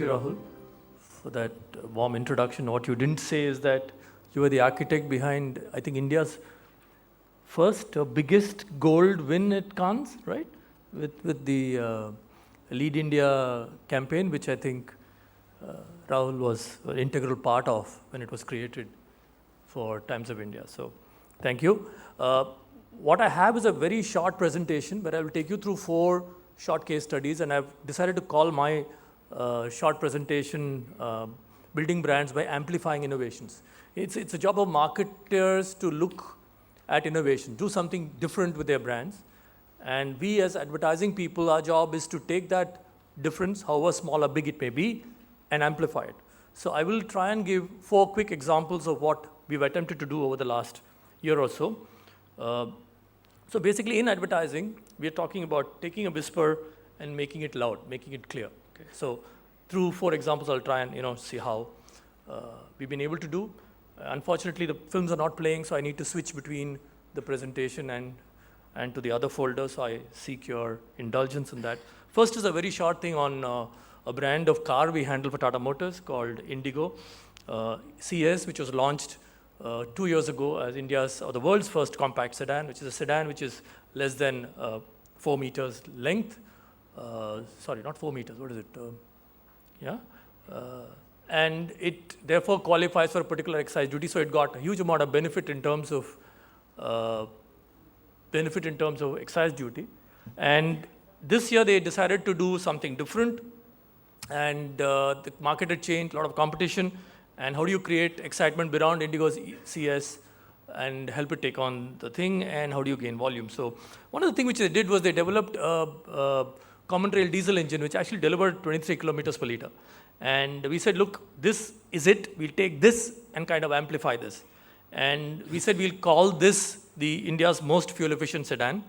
you, Rahul, for that warm introduction. What you didn't say is that you were the architect behind, I think, India's first biggest gold win at Cannes, right? With the Lead India campaign, which I think Rahul was an integral part of when it was created for Times of India. So, thank you. What I have is a very short presentation where I will take you through 4 short case studies, and I've decided to call my short presentation Building Brands by Amplifying Innovations. It's a job of marketers to look at innovation, do something different with their brands. And we as advertising people, our job is to take that difference, however small or big it may be, and amplify it. So I will try and give 4 quick examples of what we've attempted to do over the last year or so. So basically in advertising, we are talking about taking a whisper and making it loud, making it clear. Okay? So through 4 examples, I'll try and see how we've been able to do. Unfortunately, the films are not playing, so I need to switch between the presentation and to the other folder, so I seek your indulgence in that. First is a very short thing on a brand of car we handle for Tata Motors called Indigo. CS, which was launched 2 years ago as India's or the world's first compact sedan, which is a sedan which is less than 4 meters length. Sorry, not 4 meters, what is it? And it therefore qualifies for a particular excise duty, so it got a huge amount of benefit in terms of excise duty. And this year they decided to do something different, and the market had changed, a lot of competition. And how do you create excitement around Indigo's CS and help it take on the thing, and how do you gain volume? So one of the things which they did was they developed a common rail diesel engine which actually delivered 23 kilometers per liter. And we said, look, this is it. We'll take this and kind of amplify this. And we said we'll call this the India's most fuel efficient sedan.